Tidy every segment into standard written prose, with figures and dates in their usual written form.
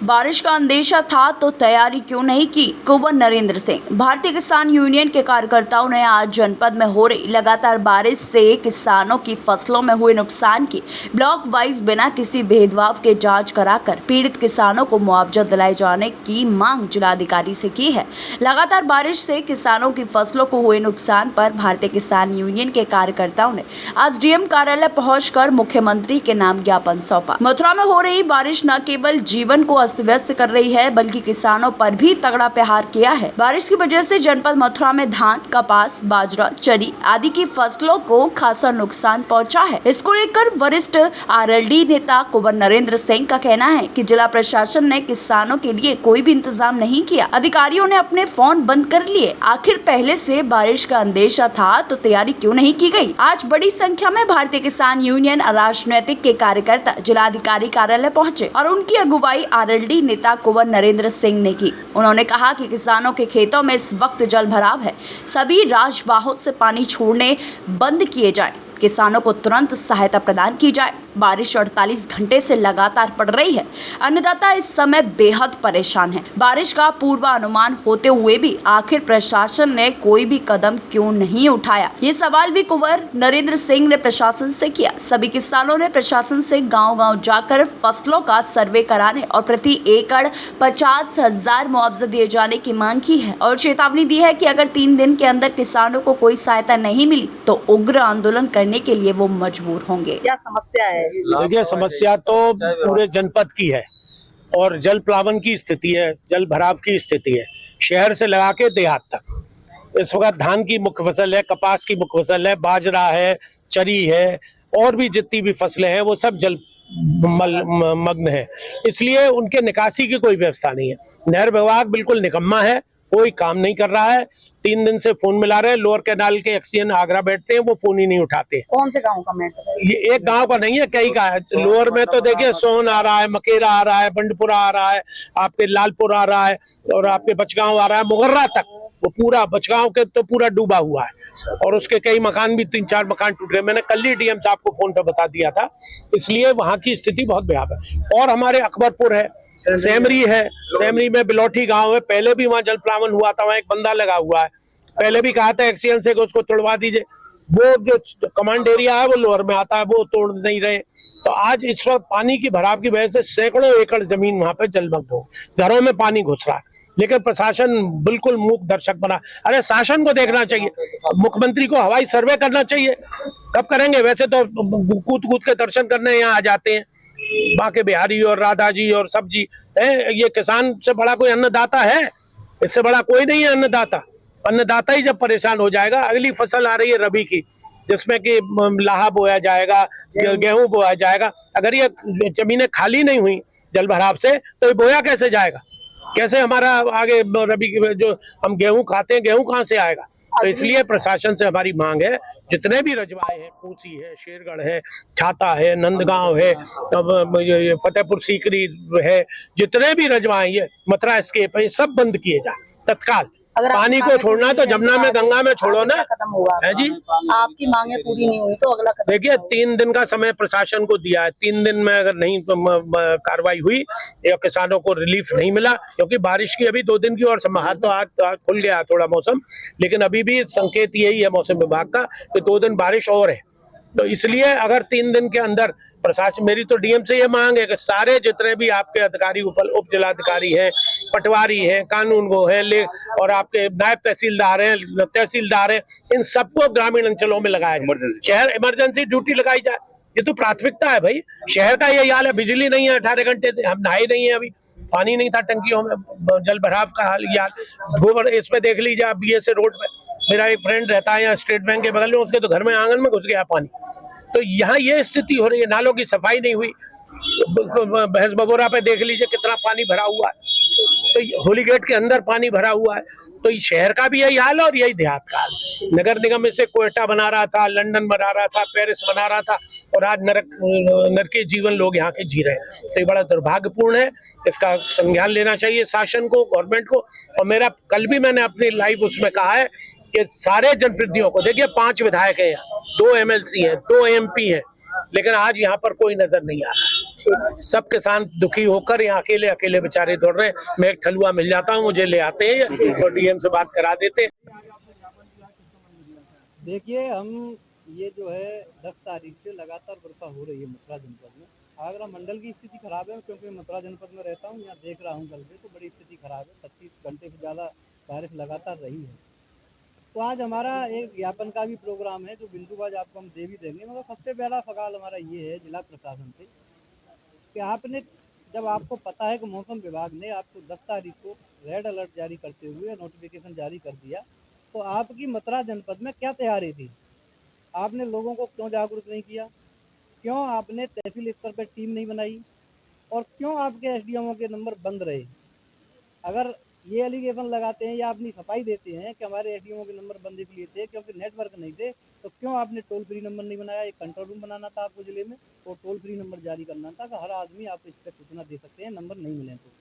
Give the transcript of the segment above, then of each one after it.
बारिश का अंदेशा था तो तैयारी क्यों नहीं की? कुंवर नरेंद्र सिंह। भारतीय किसान यूनियन के कार्यकर्ताओं ने आज जनपद में हो रही लगातार बारिश से किसानों की फसलों में हुए नुकसान की ब्लॉक वाइज बिना किसी भेदभाव के जांच कराकर पीड़ित किसानों को मुआवजा दिलाए जाने की मांग जिलाधिकारी से की है। लगातार बारिश से किसानों की फसलों को हुए नुकसान पर भारतीय किसान यूनियन के कार्यकर्ताओं ने आज डीएम कार्यालय पहुंचकर मुख्यमंत्री के नाम ज्ञापन सौंपा। मथुरा में हो रही बारिश न केवल जीवन को व्यस्त कर रही है बल्कि किसानों पर भी तगड़ा प्रहार किया है। बारिश की वजह से जनपद मथुरा में धान, कपास, बाजरा, चरी आदि की फसलों को खासा नुकसान पहुंचा है। इसको लेकर वरिष्ठ आरएलडी नेता कुंवर नरेंद्र सिंह का कहना है कि जिला प्रशासन ने किसानों के लिए कोई भी इंतजाम नहीं किया। अधिकारियों ने अपने फोन बंद कर लिए। आखिर पहले से बारिश का अंदेशा था तो तैयारी क्यों नहीं की गई? आज बड़ी संख्या में भारतीय किसान यूनियन राजनीतिक के कार्यकर्ता जिलाधिकारी कार्यालय पहुंचे और उनकी अगुवाई आरएलडी नेता कुंवर नरेंद्र सिंह ने की। उन्होंने कहा कि किसानों के खेतों में इस वक्त जल भराव है, सभी राजवाहकों से पानी छोड़ने बंद किए जाएं, किसानों को तुरंत सहायता प्रदान की जाए। बारिश 48 घंटे से लगातार पड़ रही है। अन्नदाता इस समय बेहद परेशान है। बारिश का पूर्वानुमान होते हुए भी आखिर प्रशासन ने कोई भी कदम क्यों नहीं उठाया? ये सवाल भी कुंवर नरेंद्र सिंह ने प्रशासन से किया। सभी किसानों ने प्रशासन से गांव-गांव जाकर फसलों का सर्वे कराने और प्रति एकड़ 50,000 मुआवजा दिए जाने की मांग की है और चेतावनी दी है कि अगर 3 दिन के अंदर किसानों को कोई सहायता नहीं मिली तो उग्र आंदोलन करने के लिए वो मजबूर होंगे। क्या समस्या है? देखिए, समस्या तो पूरे जनपद की है और जल प्लावन की स्थिति है, जल भराव की स्थिति है, शहर से लगा के देहात तक। इस वक्त धान की मुख्य फसल है, कपास की मुख्य फसल है, बाजरा है, चरी है और भी जितनी भी फसलें हैं वो सब जल मग्न है। इसलिए उनके निकासी की कोई व्यवस्था नहीं है। नहर विभाग बिल्कुल निकम्मा है, कोई काम नहीं कर रहा है। 3 दिन से फोन मिला रहे हैं। लोअर कैनाल के एक्सीएन आगरा बैठते हैं, वो फोन ही नहीं उठाते। कौन से गांव का मैटर है? ये एक गांव का नहीं है, कई का है। लोअर में तो देखिए सोन आ रहा है, मकेरा आ रहा है, बंडपुरा आ रहा है, आपके लालपुर आ रहा है और आपके बचगांव आ रहा है, मुगर्रा तक। वो पूरा बचगांव के तो पूरा डूबा हुआ है और उसके कई मकान भी 3-4 मकान टूट रहे। मैंने कल ही डीएम साहब को फोन पे बता दिया था। इसलिए वहां की स्थिति बहुत भयावह है। और हमारे अकबरपुर है, सेमरी है, सेमरी में बिलौठी गांव है, पहले भी वहां जल प्लावन हुआ था, वहां एक बंदा लगा हुआ है। पहले भी कहा था एक्सीएन से कि उसको तोड़वा दीजिए। वो जो कमांड एरिया है वो लोअर में आता है, वो तोड़ नहीं रहे। तो आज इस वक्त पानी की भराव की वजह से सैकड़ों एकड़ जमीन वहां पे जलमग्न हो, घरों में पानी घुस रहा है। लेकिन प्रशासन बिल्कुल मूक दर्शक बना। अरे शासन को देखना चाहिए, मुख्यमंत्री को हवाई सर्वे करना चाहिए। कब करेंगे? वैसे तो कूद कूद के दर्शन करने यहाँ आ जाते हैं बाके बिहारी और राधा जी और सब जी है। ये किसान से बड़ा कोई अन्नदाता है? इससे बड़ा कोई नहीं है अन्नदाता। अन्नदाता ही जब परेशान हो जाएगा। अगली फसल आ रही है रबी की, जिसमें कि लाहा बोया जाएगा, गेहूं बोया जाएगा। अगर ये जमीनें खाली नहीं हुई जल भराव से तो ये बोया कैसे जाएगा? कैसे हमारा आगे रबी की जो हम गेहूं खाते हैं, गेहूं कहां से आएगा? तो इसलिए प्रशासन से हमारी मांग है, जितने भी रजवाए हैं, कोसी है, शेरगढ़ है, छाता है, नंदगांव है, फतेहपुर सीकरी है, जितने भी रजवाए ये मथुरा एस्केप है, ये सब बंद किए जाए तत्काल। पानी को छोड़ना है तो जमुना में, गंगा में छोड़ो ना। है जी, आपकी मांगे पूरी नहीं हुई तो अगला कदम? देखिए, 3 दिन का समय प्रशासन को दिया है। 3 दिन में अगर नहीं कार्रवाई हुई या किसानों को रिलीफ नहीं मिला, क्योंकि बारिश की अभी 2 दिन की और तो आज खुल गया थोड़ा मौसम, लेकिन अभी भी संकेत यही है मौसम विभाग का कि 2 दिन बारिश और है। तो इसलिए अगर 3 दिन के अंदर प्रशासन, मेरी तो डीएम से ये मांग है कि सारे जितने भी आपके अधिकारी, उप जिलाधिकारी हैं, पटवारी हैं, कानून वो हैं, और आपके नायब तहसीलदार हैं, तहसीलदार हैं, इन सबको ग्रामीण अंचलों में लगाया जाए। शहर इमरजेंसी ड्यूटी लगाई जाए। ये तो प्राथमिकता है भाई। शहर का ये हाल है, बिजली नहीं है 18 घंटे से, हम नहाए नहीं है, अभी पानी नहीं था टंकियों में, जल भराव का हाल। गोबर इसमें देख लीजिए आप, BSA रोड पे मेरा एक फ्रेंड रहता है यहाँ स्टेट बैंक के बगल में, उसके तो घर में आंगन में घुस गया पानी। तो यहाँ ये स्थिति हो रही है। नालों की सफाई नहीं हुई। भैंस बबोरा पे देख लीजिए कितना पानी भरा हुआ है। तो होली गेट के अंदर पानी भरा हुआ है। तो शहर का भी यही हाल है और यही देहात का हाल है। नगर निगम इसे कोयटा बना रहा था, लंदन बना रहा था, पेरिस बना रहा था और आज नरकीय जीवन लोग यहाँ के जी रहे हैं। तो ये बड़ा दुर्भाग्यपूर्ण है। इसका संज्ञान लेना चाहिए शासन को, गवर्नमेंट को। और मेरा कल भी मैंने अपनी लाइव उसमें कहा है कि सारे जनप्रतिनिधियों को, देखिए 5 विधायक हैं यहाँ, 2 MLC हैं, 2 MP हैं, लेकिन आज यहाँ पर कोई नजर नहीं आ रहा। सब किसान दुखी होकर यहाँ अकेले अकेले बेचारे दौड़ रहे हैं। मैं एक ठलुआ मिल जाता हूँ, मुझे ले आते हैं और डीएम से बात करा देते हैं। देखिए, हम ये जो है 10 तारीख से लगातार वर्षा हो रही है मथुरा जनपद में। आगरा मंडल की स्थिति खराब है, क्योंकि मथुरा जनपद में रहता हूँ, यहाँ देख रहा हूँ कल से, तो बड़ी स्थिति खराब है। 25 घंटे से ज़्यादा बारिश लगातार रही है। तो आज हमारा एक ज्ञापन का भी प्रोग्राम है, जो बिंदुवाज आपको हम दे भी देंगे, मगर सबसे पहला सवाल हमारा ये है जिला प्रशासन से कि आपने, जब आपको पता है कि मौसम विभाग ने आपको 10 तारीख को रेड अलर्ट जारी करते हुए नोटिफिकेशन जारी कर दिया, तो आपकी मथुरा जनपद में क्या तैयारी थी? आपने लोगों को क्यों जागरूक नहीं किया? क्यों आपने तहसील स्तर पर टीम नहीं बनाई? और क्यों आपके एसडीएमओ के नंबर बंद रहे? अगर ये एलिगेशन लगाते हैं या अपनी सफाई देते हैं कि हमारे एसडीएमओ के नंबर बंद इसलिए थे क्योंकि नेटवर्क नहीं थे, तो क्यों आपने टोल फ्री नंबर नहीं बनाया? एक कंट्रोल रूम बनाना था आपको जिले में, और टोल फ्री नंबर जारी करना था कि हर आदमी आप इस पर सूचना दे सकते हैं नंबर नहीं मिले तो।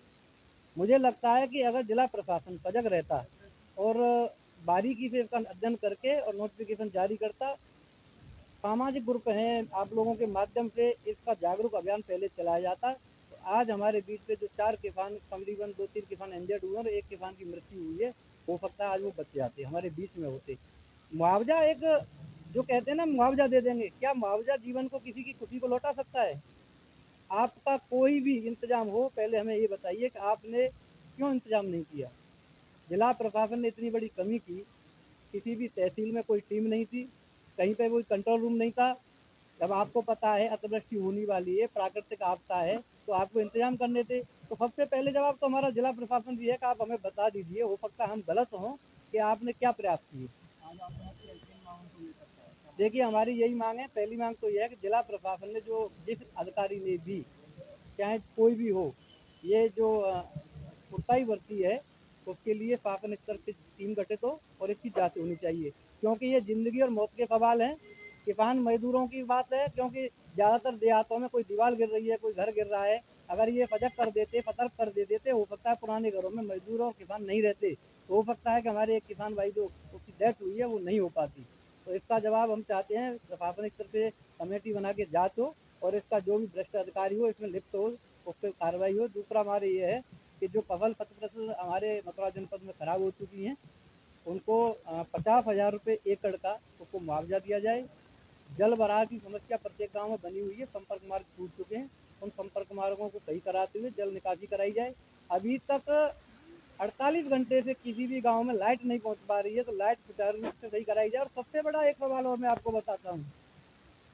मुझे लगता है कि अगर जिला प्रशासन सजग रहता और बारीकी से इसका अध्ययन करके और नोटिफिकेशन जारी करता, सामाजिक ग्रुप हैं, आप लोगों के माध्यम से इसका जागरूक अभियान पहले चलाया जाता, तो आज हमारे बीच में जो 4 किसान, तकरीबन 2-3 किसान इंजर्ड हुए और 1 किसान की मृत्यु हुई है, हो सकता है आज वो बच जाते, हमारे बीच में होते। मुआवजा एक, जो कहते हैं ना मुआवजा दे देंगे, क्या मुआवजा जीवन को किसी की खुशी को लौटा सकता है? आपका कोई भी इंतजाम हो, पहले हमें ये बताइए कि आपने क्यों इंतजाम नहीं किया? जिला प्रशासन ने इतनी बड़ी कमी की, किसी भी तहसील में कोई टीम नहीं थी, कहीं पे कोई कंट्रोल रूम नहीं था। जब आपको पता है अतिवृष्टि होने वाली है, प्राकृतिक आपदा है, तो आपको इंतजाम करने थे। तो सबसे पहले जवाब तो हमारा जिला प्रशासन भी है कि आप हमें बता दीजिए, हो सकता है हम गलत हों, कि आपने क्या प्रयास किए। देखिए, हमारी यही मांग है, पहली मांग तो यह है कि जिला प्रशासन ने जो, जिस अधिकारी ने भी, चाहे कोई भी हो, ये जो कुर्ताई वर्ती है, उसके लिए शासन स्तर की टीम गठित हो और इसकी जांच होनी चाहिए, क्योंकि ये जिंदगी और मौत के सवाल हैं। किसान मजदूरों की बात है, क्योंकि ज़्यादातर देहातों में कोई दीवार गिर रही है, कोई घर गिर रहा है, अगर ये सजग कर देते, सतर्क कर देते, हो सकता है पुराने घरों में मजदूर और किसान नहीं रहते, तो हो सकता है कि हमारे एक किसान भाई जो उसकी डेथ हुई है वो नहीं हो पाती। तो इसका जवाब हम चाहते हैं प्रशासनिक स्तर पे कमेटी बना के जाँच हो और इसका जो भी भ्रष्ट अधिकारी हो इसमें लिप्त हो, उस पर कार्रवाई हो। दूसरा हमारे ये है कि जो फसल 50% हमारे मथुरा जनपद में खराब हो चुकी हैं, उनको 50,000 रुपये एकड़ का उसको मुआवजा दिया जाए। जल भराव की समस्या प्रत्येक गांव में बनी हुई है, संपर्क मार्ग टूट चुके हैं, उन संपर्क मार्गों को सही कराते हुए जल निकासी कराई जाए। अभी तक 48 घंटे से किसी भी गांव में लाइट नहीं पहुंच पा रही है, तो लाइट सुचारू रूप से सही कराई जाए। और सबसे बड़ा एक सवाल और मैं आपको बताता हूँ,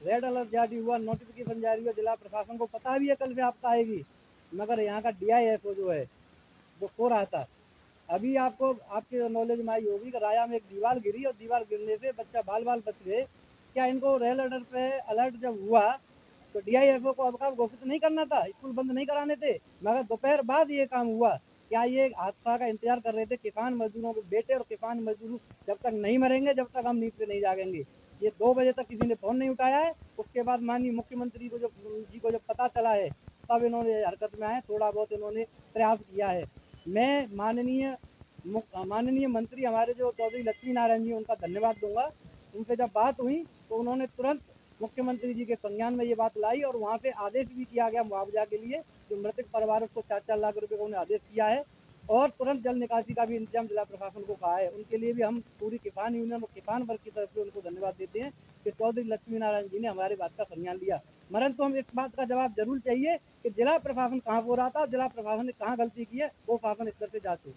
रेड अलर्ट जारी हुआ, नोटिफिकेशन जारी हुआ, जिला प्रशासन को पता भी है कल से आपदा आएगी, मगर यहाँ का DIFO जो है वो सो रहा था। अभी आपको, आपके नॉलेज में आई होगी कि राया में एक दीवार गिरी और दीवार गिरने से बच्चा बाल बाल बच गए। क्या इनको रेड अलर्ट पे अलर्ट जब हुआ तो DIFO को अवकाश घोषित नहीं करना था, स्कूल बंद नहीं कराने थे, मगर दोपहर बाद ये काम हुआ? क्या ये हादसा का इंतजार कर रहे थे? किसान मजदूरों के बेटे और किसान मजदूर जब तक नहीं मरेंगे, जब तक हम नींद पे नहीं जागेंगे। ये 2 बजे तक किसी ने फोन नहीं उठाया है। उसके बाद माननीय मुख्यमंत्री को जब पता चला है, तब इन्होंने हरकत में आए, थोड़ा बहुत इन्होंने प्रयास किया है। मैं माननीय मंत्री हमारे जो चौधरी लक्ष्मी नारायण जी, उनका धन्यवाद दूंगा। उनसे जब बात हुई तो उन्होंने तुरंत मुख्यमंत्री जी के संज्ञान में ये बात लाई और वहाँ पे आदेश भी किया गया मुआवजा के लिए, जो मृतक परिवार को 4-4 लाख रुपए का उन्हें आदेश किया है। और तुरंत जल निकासी का भी इंतजाम जिला प्रशासन को कहा है। उनके लिए भी हम पूरी किसान यूनियन और किसान वर्ग की तरफ से उनको धन्यवाद देते हैं कि चौधरी लक्ष्मी नारायण जी ने हमारी बात का संज्ञान लिया। परंतु हम इस बात का जवाब जरूर चाहिए कि जिला प्रशासन कहाँ हो रहा था, जिला प्रशासन ने कहाँ गलती की है, वो शासन स्तर से जांच हो।